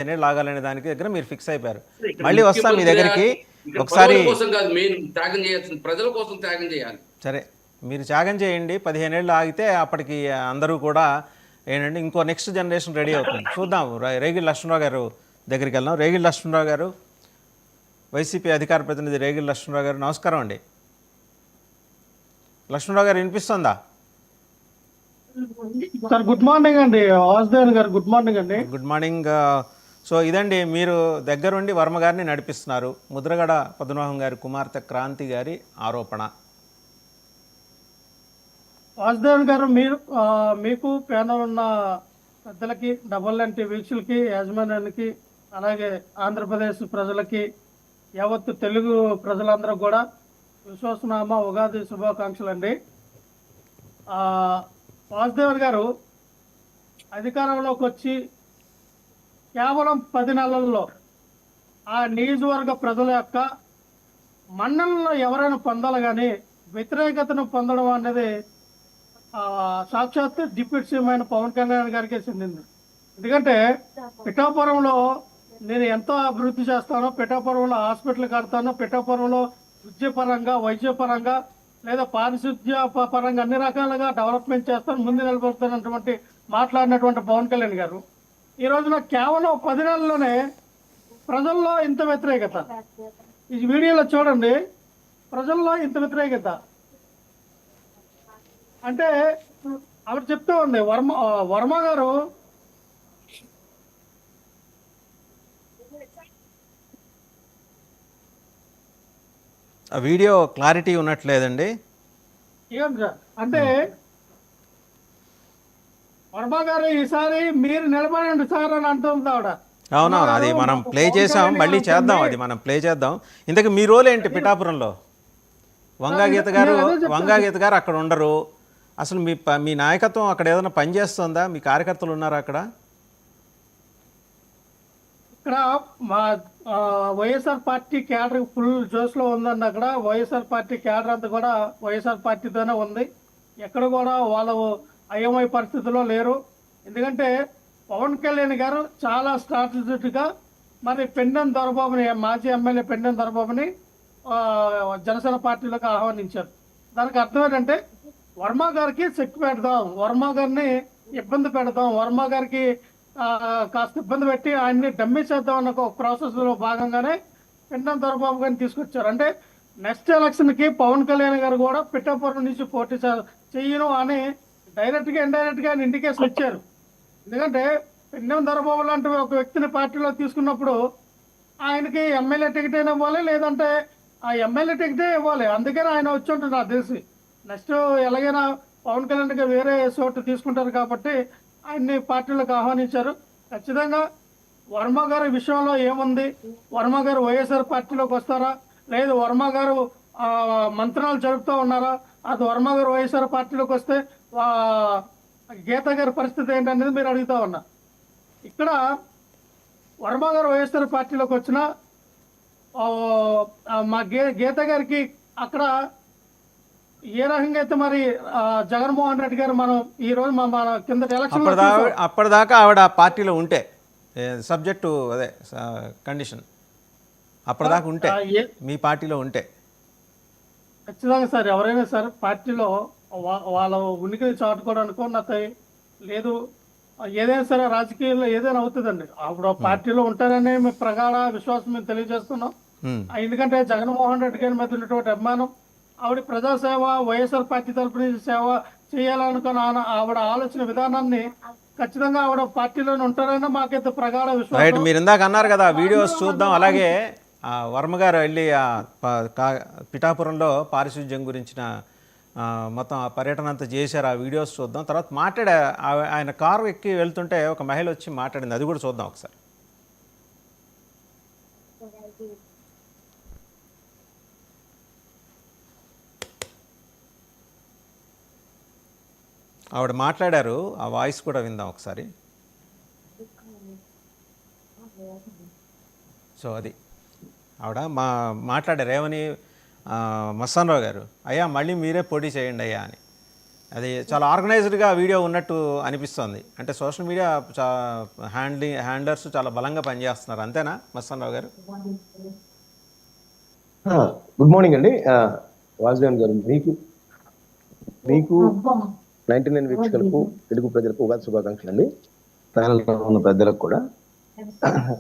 15 లాగాలనే దానికి దగ్గర మీరు ఫిక్స్ అయిపోయారు. ఇక్కడ మళ్ళీ వస్తాం మీ ముఖ్యమంత్రి దగ్గరికి. ఇక్కడ ఒకసారి పదవుల కోసం కాదు మెయిన్ త్యాగం చేయాల్సింది, ప్రజల కోసం త్యాగం చేయాలి. సరే, మీరు త్యాగం చేయండి. 15 ఏళ్ళు ఆగితే అప్పటికి అందరూ కూడా ఏంటంటే ఇంకో నెక్స్ట్ జనరేషన్ రెడీ అవుతుంది. చూద్దాం. రేగిడి లక్ష్మణరావు గారు దగ్గరికి వెళ్దాం. రేగిడి లక్ష్మణరావు గారు, వైసీపీ అధికార ప్రతినిధి రేగిడి లక్ష్మణరావు గారు, నమస్కారం అండి. లక్ష్మణరావు గారు వినిపిస్తుందా? సార్ గుడ్ మార్నింగ్ అండి. వాసుదేవన్ గారు గుడ్ మార్నింగ్ అండి. Good morning. సో ఇదండి, మీరు దగ్గరుండి వర్మ గారిని నడిపిస్తున్నారు. ముద్రగడ పద్మనాభం గారి కుమార్తె క్రాంతి గారి ఆరోపణ. వాసుదేవన్ గారు, మీరు మీకు ప్యానల్ ఉన్న పెద్దలకి, డబల్ ఎన్టీ వీక్షులకి, యాజమాన్యానికి, అలాగే ఆంధ్రప్రదేశ్ ప్రజలకి, యావత్తు తెలుగు ప్రజలందరూ కూడా విశ్వాసనామ ఉగాది శుభాకాంక్షలు అండి. వాసుదేవన్ గారు అధికారంలోకి వచ్చి కేవలం 10 నెలల్లో ఆ నియోజకవర్గ ప్రజల యొక్క మన్ననలో ఎవరైనా పొందాలి, కానీ వ్యతిరేకతను పొందడం అనేది సాక్షాత్ డిప్యూటీ సీఎం అయిన పవన్ కళ్యాణ్ గారికే చెందింది. ఎందుకంటే పిఠాపురంలో నేను ఎంతో అభివృద్ధి చేస్తానో, పిఠాపురంలో హాస్పిటల్ కడతానో, పిఠాపురంలో విద్యాపరంగా, వైద్యపరంగా, లేదా పారిశుద్ధ్య పరంగా అన్ని రకాలుగా డెవలప్మెంట్ చేస్తాను, ముందు నిలబడతానటువంటి మాట్లాడినటువంటి పవన్ కళ్యాణ్ గారు ఈ రోజున కేవలం 10 నెలల్లోనే ప్రజల్లో ఇంత వ్యతిరేకత. ఈ వీడియోలో చూడండి, ప్రజల్లో ఇంత వ్యతిరేకత అంటే ఆవిడ చెప్తూ ఉంది. వర్మ గారు ఆ వీడియో క్లారిటీ ఉన్నట్లేదండి. ఏం సార్ అంటే వర్మ గారు ఈసారి మీరు నిలబడండి సార్ అని అంటుంది ఆవిడ. అవునవును, అది మనం ప్లే చేసాం, మళ్ళీ చేద్దాం. అది మనం ప్లే చేద్దాం. ఇంతకు మీ రోల్ ఏంటి పిఠాపురంలో? వంగాగీత గారు అక్కడ ఉండరు. అసలు మీ నాయకత్వం అక్కడ ఏదైనా పని చేస్తుందా? మీ కార్యకర్తలు ఉన్నారా అక్కడ? ఇక్కడ మా వైఎస్ఆర్ పార్టీ క్యాడర్ ఫుల్ జోష్లో ఉందండి. అక్కడ వైఎస్ఆర్ పార్టీ క్యాడర్ అంతా కూడా వైఎస్ఆర్ పార్టీతోనే ఉంది. ఎక్కడ కూడా వాళ్ళు అయోమయ పరిస్థితుల్లో లేరు. ఎందుకంటే పవన్ కళ్యాణ్ గారు చాలా స్ట్రాటజిక్గా మరి పెండెం దొరబాబుని, మాజీ ఎమ్మెల్యే పెండెం దొరబాబుని జనసేన పార్టీలోకి ఆహ్వానించారు. దానికి అర్థం ఏంటంటే వర్మ గారికి చెక్ పెడదాం, వర్మ గారిని ఇబ్బంది పెడదాం, వర్మ గారికి కాస్త ఇబ్బంది పెట్టి ఆయన్ని డమ్మీ చేద్దాం అన్న ఒక ప్రాసెస్లో భాగంగానే పెండెం దొరబాబు గారిని తీసుకొచ్చారు. అంటే నెక్స్ట్ ఎలక్షన్కి పవన్ కళ్యాణ్ గారు కూడా పిఠాపురం నుంచి పోటీ చెయ్యను అని డైరెక్ట్గా ఇండైరెక్ట్గా ఆయన ఇండికేషన్ ఇచ్చారు. ఎందుకంటే పెండెం దొరబాబు లాంటి ఒక వ్యక్తిని పార్టీలో తీసుకున్నప్పుడు ఆయనకి ఎమ్మెల్యే టికెట్ అయినా ఇవ్వాలి, లేదంటే ఆ ఎమ్మెల్యే టికెటే ఇవ్వాలి. అందుకని ఆయన వచ్చి ఉంటుంది నాకు తెలిసి. నెక్స్ట్ ఎలాగైనా పవన్ కళ్యాణ్ గారు వేరే చోటు తీసుకుంటారు కాబట్టి ఆయన్ని పార్టీలకు ఆహ్వానించారు. ఖచ్చితంగా వర్మ గారి విషయంలో ఏముంది, వర్మ గారు వైఎస్ఆర్ పార్టీలోకి వస్తారా, లేదు వర్మ గారు మంత్రాలు జరుపుతూ ఉన్నారా, అది వర్మ గారు వైఎస్ఆర్ పార్టీలోకి వస్తే గీత గారి పరిస్థితి ఏంటనేది మీరు అడుగుతా ఉన్నా. ఇక్కడ వర్మ గారు వైఎస్ఆర్ పార్టీలోకి వచ్చిన మా గీత గారికి అక్కడ ఏ రకంగా అయితే మరి జగన్మోహన్ రెడ్డి గారు మనం ఈ రోజు మన కింద ఎలక్షన్ అప్పటిదాకా ఆవిడ పార్టీలో ఉంటే సబ్జెక్టు అదే కండిషన్, అప్పటిదాకా ఉంటే మీ పార్టీలో ఉంటే ఖచ్చితంగా సార్ ఎవరైనా సార్ పార్టీలో వాళ్ళ ఉనికిని చాటుకోవడానికి ఉన్నది లేదు. ఏదైనా సరే రాజకీయాల్లో ఏదైనా అవుతుందండి. అప్పుడు పార్టీలో ఉంటారని మేము ప్రగాఢ విశ్వాసం మేము తెలియజేస్తున్నాం. ఎందుకంటే జగన్మోహన్ రెడ్డి గారి మీద ఉన్నటువంటి అభిమానం, ఆవిడ ప్రజాసేవ, వైఎస్ఆర్ పార్టీ తరఫున సేవ చేయాలనుకున్న ఆవిడ ఆలోచన విధానాన్ని ఖచ్చితంగా ఆవిడ పార్టీలోనే ఉంటారని మాకైతే ప్రగాఢ విశ్వాసం. మీరు ఇందాక అన్నారు కదా, వీడియోస్ చూద్దాం. అలాగే వర్మ గారు వెళ్ళి పిఠాపురంలో పారిశుధ్యం గురించిన మొత్తం ఆ పర్యటన అంతా చేశారు. ఆ వీడియోస్ చూద్దాం. తర్వాత మాట్లాడే ఆయన కారు ఎక్కి వెళ్తుంటే ఒక మహిళ వచ్చి మాట్లాడింది, అది కూడా చూద్దాం ఒకసారి. ఆవిడ మాట్లాడారు, ఆ వాయిస్ కూడా విందాం ఒకసారి. సో అది ఆవిడ మాట్లాడారు ఏమని, మస్తానరావు గారు, అయ్యా మళ్ళీ మీరే పోటీ చేయండి అయ్యా అని. అది చాలా ఆర్గనైజ్డ్గా వీడియో ఉన్నట్టు అనిపిస్తోంది. అంటే సోషల్ మీడియా హ్యాండ్లర్స్ చాలా బలంగా పనిచేస్తున్నారు, అంతేనా మస్తాన్ రావు గారు? గుడ్ మార్నింగ్ అండి వాసుదేవన్ గారు. మీకు 99 వీక్షకులకు, తెలుగు ప్రజలకు ఉగాది శుభాకాంక్షలు అండి. ప్యానెల్లో ఉన్న పెద్దలకు కూడా.